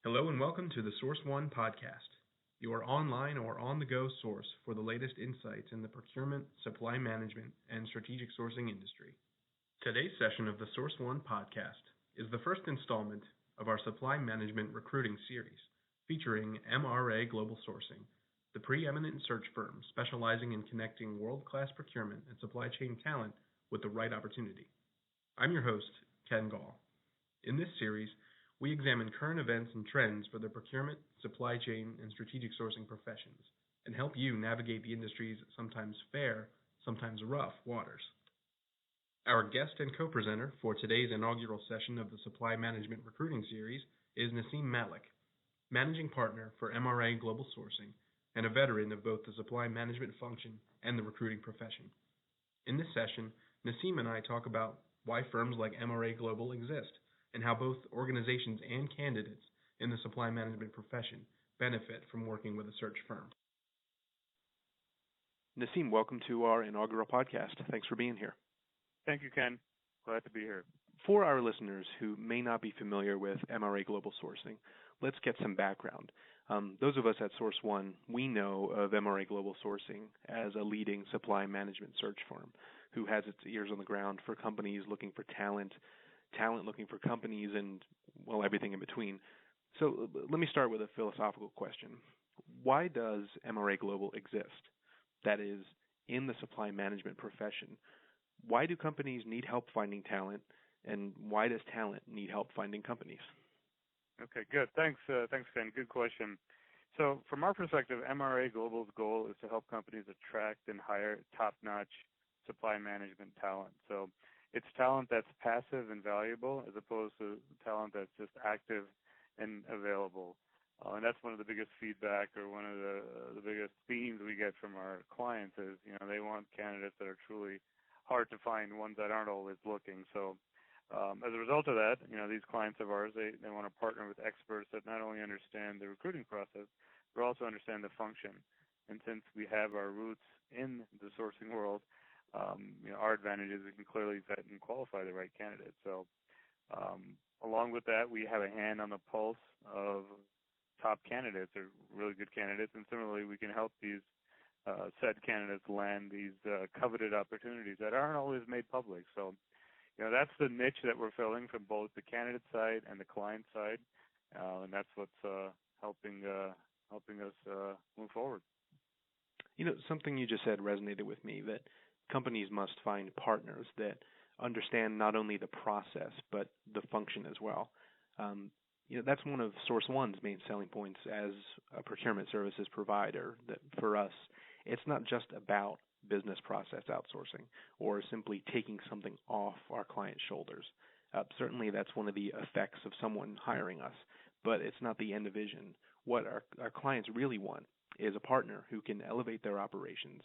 Hello and welcome to the Source One podcast, your online or on-the-go source for the latest insights in the procurement, supply management, and strategic sourcing industry. Today's session of the Source One podcast is the first installment of our supply management recruiting series, featuring MRA Global Sourcing, the preeminent search firm specializing in connecting world-class procurement and supply chain talent with the right opportunity. I'm your host, Ken Gall. In this series, we examine current events and trends for the procurement, supply chain, and strategic sourcing professions, and help you navigate the industry's sometimes fair, sometimes rough waters. Our guest and co-presenter for today's inaugural session of the Supply Management Recruiting Series is Naseem Malik, Managing Partner for MRA Global Sourcing, and a veteran of both the supply management function and the recruiting profession. In this session, Naseem and I talk about why firms like MRA Global exist, and how both organizations and candidates in the supply management profession benefit from working with a search firm. Naseem, welcome to our inaugural podcast. Thanks for being here. Thank you, Ken. Glad to be here. For our listeners who may not be familiar with MRA Global Sourcing, let's get some background. Those of us at Source One, we know of MRA Global Sourcing as a leading supply management search firm who has its ears on the ground for companies looking for talent looking for companies, and, well, everything in between. So let me start with a philosophical question. Why does MRA Global exist? That is, in the supply management profession. Why do companies need help finding talent, and why does talent need help finding companies? Okay, good. Thanks, Ken. Good question. So from our perspective, MRA Global's goal is to help companies attract and hire top-notch supply management talent. So it's talent that's passive and valuable as opposed to talent that's just active and available. And that's one of the biggest feedback or one of the biggest themes we get from our clients is, they want candidates that are truly hard to find, ones that aren't always looking. So as a result of that, these clients of ours, they want to partner with experts that not only understand the recruiting process, but also understand the function. And since we have our roots in the sourcing world, our advantage is we can clearly vet and qualify the right candidate. So along with that, we have a hand on the pulse of top candidates or really good candidates. And similarly, we can help these said candidates land these coveted opportunities that aren't always made public. So, that's the niche that we're filling from both the candidate side and the client side. And that's what's helping us move forward. Something you just said resonated with me, that companies must find partners that understand not only the process, but the function as well. That's one of Source One's main selling points as a procurement services provider, that for us, it's not just about business process outsourcing or simply taking something off our client's shoulders. Certainly that's one of the effects of someone hiring us, but it's not the end of vision. What our clients really want is a partner who can elevate their operations,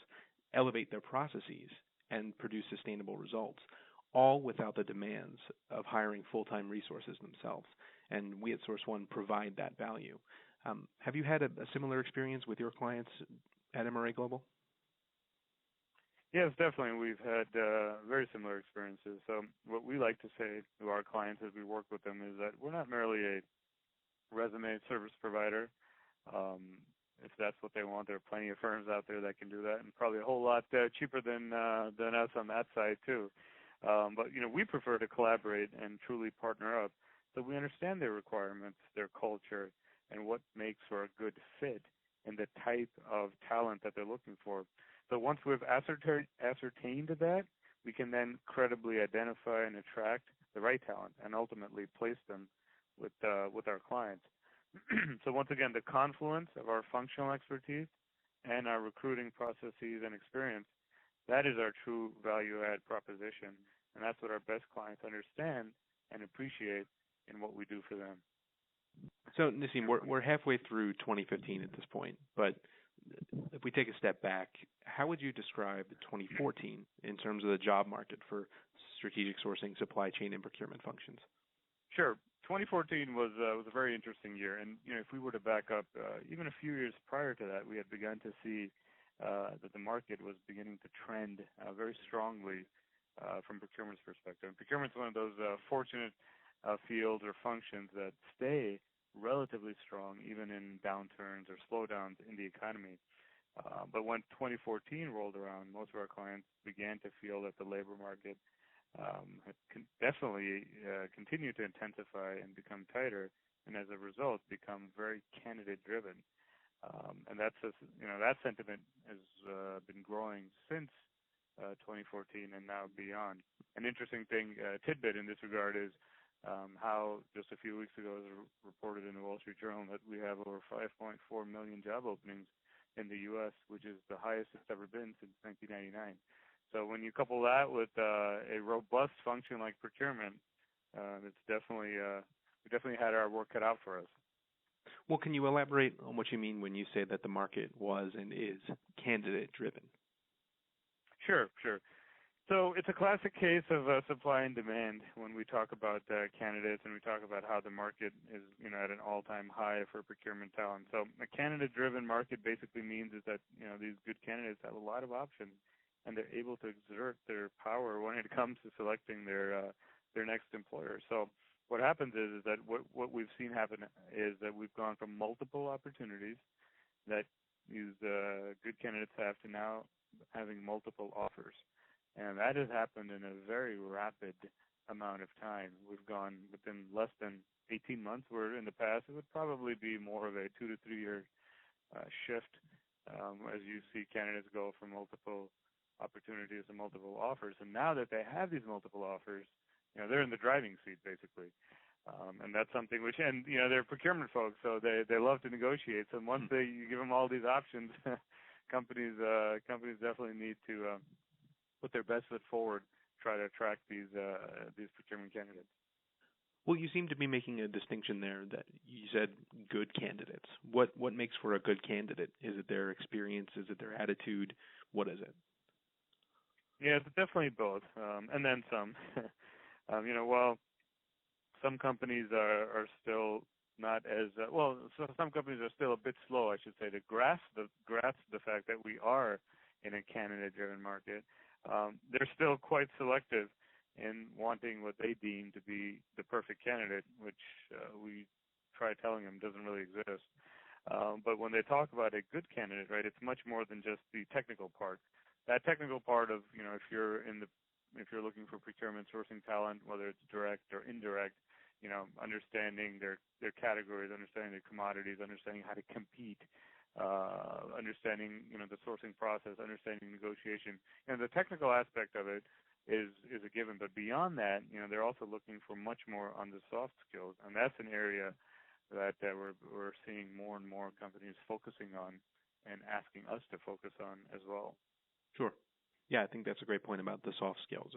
elevate their processes, and produce sustainable results, all without the demands of hiring full-time resources themselves. And we at Source One provide that value. Have you had a similar experience with your clients at MRA Global? Yes, definitely. We've had very similar experiences. So what we like to say to our clients as we work with them is that we're not merely a resume service provider. If that's what they want, there are plenty of firms out there that can do that, and probably a whole lot cheaper than us on that side too. But we prefer to collaborate and truly partner up, so we understand their requirements, their culture, and what makes for a good fit in the type of talent that they're looking for. So once we've ascertained that, we can then credibly identify and attract the right talent and ultimately place them with our clients. So once again, the confluence of our functional expertise and our recruiting processes and experience, that is our true value-add proposition, and that's what our best clients understand and appreciate in what we do for them. So, Naseem, we're halfway through 2015 at this point, but if we take a step back, how would you describe 2014 in terms of the job market for strategic sourcing, supply chain, and procurement functions? Sure. 2014 was a very interesting year, and if we were to back up even a few years prior to that, we had begun to see that the market was beginning to trend very strongly from procurement's perspective. And procurement's one of those fortunate fields or functions that stay relatively strong even in downturns or slowdowns in the economy. But when 2014 rolled around, most of our clients began to feel that the labor market had definitely continued to intensify and become tighter, and as a result, become very candidate-driven. And that sentiment has been growing since 2014 and now beyond. An interesting tidbit in this regard is how just a few weeks ago it was reported in the Wall Street Journal that we have over 5.4 million job openings in the U.S., which is the highest it's ever been since 1999. So when you couple that with a robust function like procurement, it's definitely we definitely had our work cut out for us. Well, can you elaborate on what you mean when you say that the market was and is candidate-driven? Sure. So it's a classic case of supply and demand when we talk about candidates and we talk about how the market is, at an all-time high for procurement talent. So a candidate-driven market basically means is that, these good candidates have a lot of options and they're able to exert their power when it comes to selecting their next employer. So what happens is that what we've seen happen is that we've gone from multiple opportunities that these good candidates have to now having multiple offers. And that has happened in a very rapid amount of time. We've gone within less than 18 months, where in the past it would probably be more of a 2 to 3 year shift as you see candidates go from multiple opportunities to multiple offers. And now that they have these multiple offers, they're in the driving seat basically. And that's something which, and they're procurement folks, so they love to negotiate. So once you give them all these options, companies definitely need to put their best foot forward, try to attract these procurement candidates. Well, you seem to be making a distinction there that you said good candidates. What makes for a good candidate? Is it their experience? Is it their attitude? What is it? Yeah, it's definitely both, and then some. While some companies are still not as some companies are still a bit slow, I should say, to grasp the fact that we are in a candidate-driven market. They're still quite selective in wanting what they deem to be the perfect candidate, which we try telling them doesn't really exist. But when they talk about a good candidate, right, it's much more than just the technical part. That technical part of, if you're looking for procurement sourcing talent, whether it's direct or indirect, understanding their categories, understanding their commodities, understanding how to compete, understanding, the sourcing process, understanding negotiation. The technical aspect of it is a given. But beyond that, they're also looking for much more on the soft skills. And that's an area that we're seeing more and more companies focusing on and asking us to focus on as well. Sure. Yeah, I think that's a great point about the soft skills.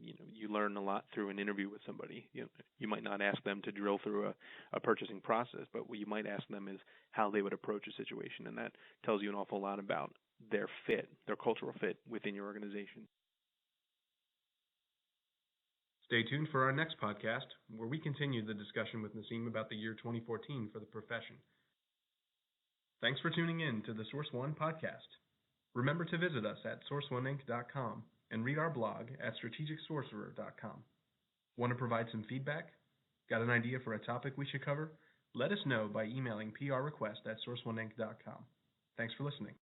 You learn a lot through an interview with somebody. You might not ask them to drill through a purchasing process, but what you might ask them is how they would approach a situation, and that tells you an awful lot about their fit, their cultural fit within your organization. Stay tuned for our next podcast, where we continue the discussion with Naseem about the year 2014 for the profession. Thanks for tuning in to the Source One podcast. Remember to visit us at sourceoneinc.com and read our blog at strategicsorcerer.com. Want to provide some feedback? Got an idea for a topic we should cover? Let us know by emailing prrequest@sourceoneinc.com. Thanks for listening.